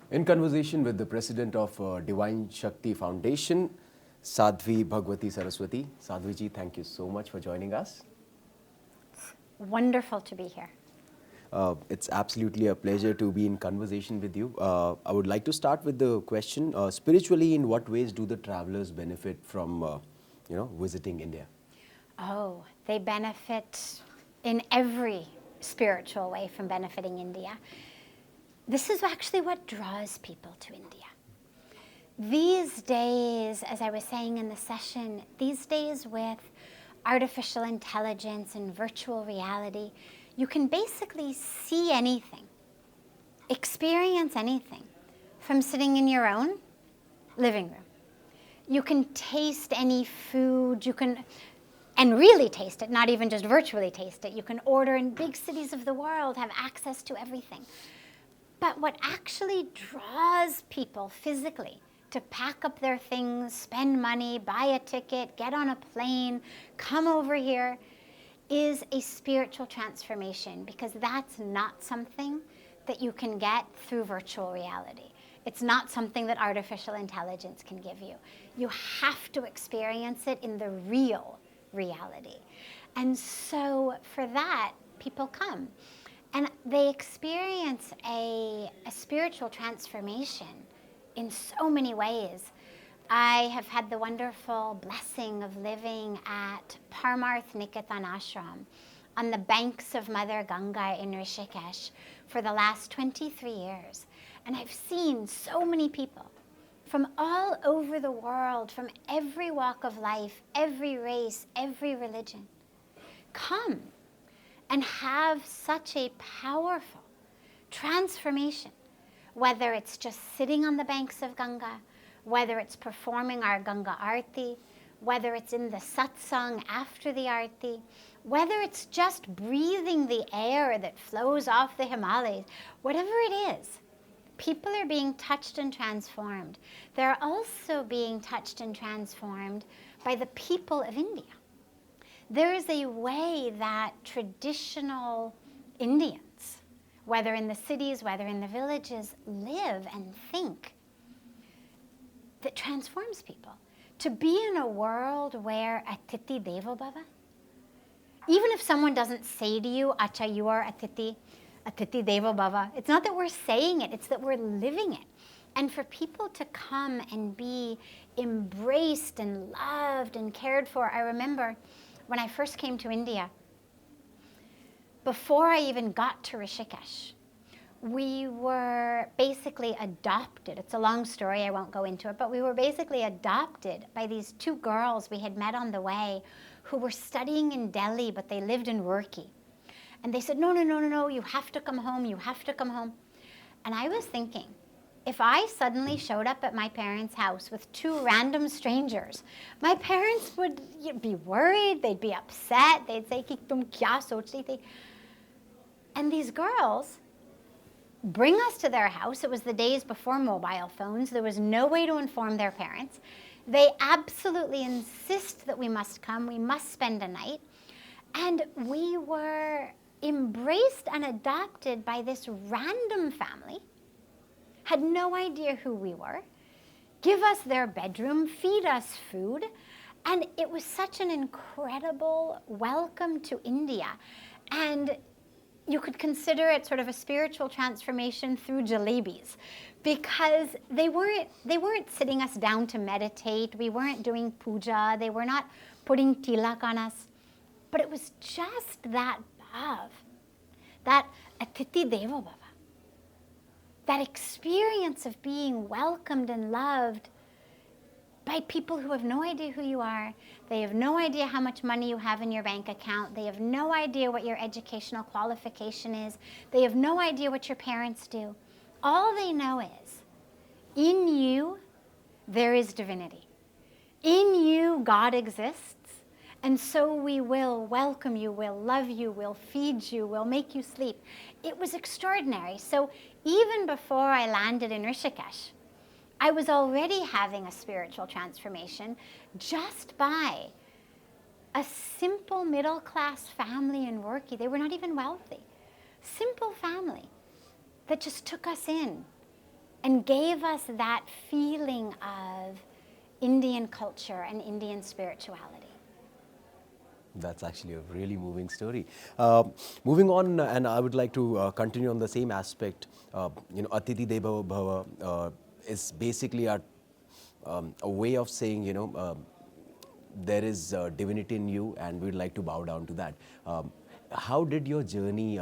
In conversation with the president of Divine Shakti Foundation, Sadhvi Bhagawati Saraswati. Sadhvi ji, thank you so much for joining us. Wonderful to be here. It's absolutely a pleasure to be in conversation with you. I would like to start with the question, spiritually, in what ways do the travelers benefit from, visiting India? Oh, they benefit in every spiritual way from benefiting India. This is actually what draws people to India. These days, as I was saying in the session, these days with artificial intelligence and virtual reality, you can basically see anything, experience anything from sitting in your own living room. You can taste any food, and really taste it, not even just virtually taste it. You can order in big cities of the world, have access to everything. But what actually draws people physically to pack up their things, spend money, buy a ticket, get on a plane, come over here, is a spiritual transformation, because that's not something that you can get through virtual reality. It's not something that artificial intelligence can give you. You have to experience it in the real reality. And so for that, people come. And they experience a spiritual transformation in so many ways. I have had the wonderful blessing of living at Parmarth Niketan Ashram on the banks of Mother Ganga in Rishikesh for the last 23 years. And I've seen so many people from all over the world, from every walk of life, every race, every religion, come and have such a powerful transformation, whether it's just sitting on the banks of Ganga, whether it's performing our Ganga Aarti, whether it's in the satsang after the Aarti, whether it's just breathing the air that flows off the Himalayas, whatever it is, people are being touched and transformed. They're also being touched and transformed by the people of India. There is a way that traditional Indians, whether in the cities, whether in the villages, live and think that transforms people. To be in a world where Atiti Devo Bhava, even if someone doesn't say to you, Acha, you are Atiti Devo Bhava, it's not that we're saying it, it's that we're living it. And for people to come and be embraced and loved and cared for, I remember when I first came to India, before I even got to Rishikesh, we were basically adopted. It's a long story, I won't go into it, but we were basically adopted by these two girls we had met on the way who were studying in Delhi, but they lived in Roorkee. And they said, no, you have to come home, you have to come home. And I was thinking, if I suddenly showed up at my parents' house with two random strangers, my parents would be worried, they'd be upset, they'd say, Ki tum kya soch rahi thi? And these girls bring us to their house. It was the days before mobile phones. There was no way to inform their parents. They absolutely insist that we must come, we must spend a night. And we were embraced and adopted by this random family, had no idea who we were, give us their bedroom, feed us food, and it was such an incredible welcome to India. And you could consider it sort of a spiritual transformation through jalebis, because they weren't sitting us down to meditate, we weren't doing puja, they were not putting tilak on us, but it was just that bhav, that Atiti Devo Bhava, that experience of being welcomed and loved by people who have no idea who you are. They have no idea how much money you have in your bank account. They have no idea what your educational qualification is. They have no idea what your parents do. All they know is, in you, there is divinity. In you, God exists. And so we will welcome you, we'll love you, we'll feed you, we'll make you sleep. It was extraordinary. So even before I landed in Rishikesh, I was already having a spiritual transformation just by a simple middle-class family in Roorkee. They were not even wealthy. Simple family that just took us in and gave us that feeling of Indian culture and Indian spirituality. That's actually a really moving story. Moving on, and I would like to continue on the same aspect. Atiti Deva Bhava is basically a way of saying, there is divinity in you, and we'd like to bow down to that. How did your journey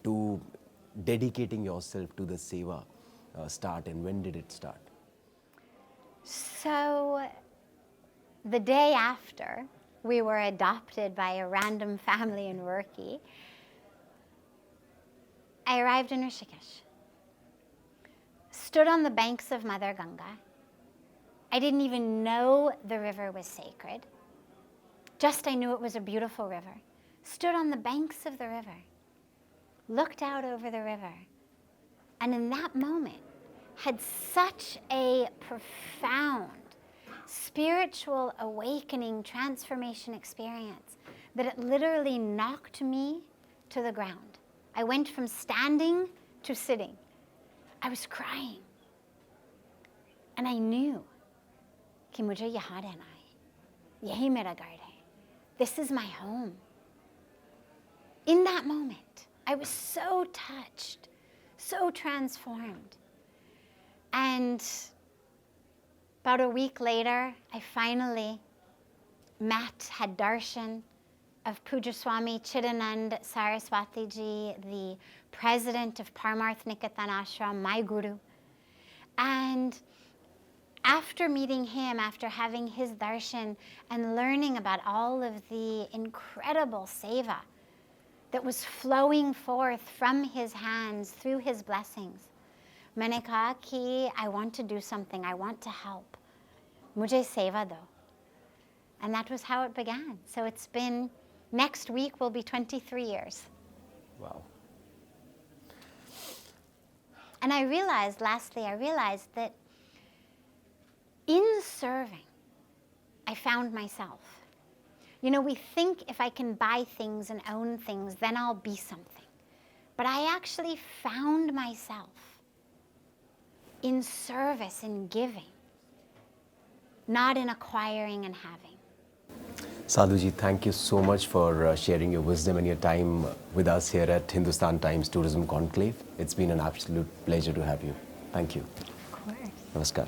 to dedicating yourself to the seva start, and when did it start? So, the day after we were adopted by a random family in Roorkee, I arrived in Rishikesh, stood on the banks of Mother Ganga. I didn't even know the river was sacred. Just I knew it was a beautiful river. Stood on the banks of the river, looked out over the river, and in that moment had such a profound spiritual awakening, transformation experience that it literally knocked me to the ground. I went from standing to sitting. I was crying. And I knew कि मुझे यहाँ रहना है, यही मेरा घर है. This is my home. In that moment, I was so touched, so transformed. And about a week later, I finally had darshan of Puja Swami Chidanand Saraswati ji, the president of Parmarth Nikatan Ashram, my guru. And after meeting him, after having his darshan and learning about all of the incredible seva that was flowing forth from his hands through his blessings, मैंने कहा कि I want to do something, I want to help. मुझे सेवा दो. And that was how it began. So it's been, next week will be 23 years. Wow. And I realized, lastly, that in serving, I found myself. We think if I can buy things and own things, then I'll be something. But I actually found myself in service, in giving, not in acquiring and having. Sadhviji, thank you so much for sharing your wisdom and your time with us here at Hindustan Times Tourism Conclave. It's been an absolute pleasure to have you. Thank you. Of course. Namaskar.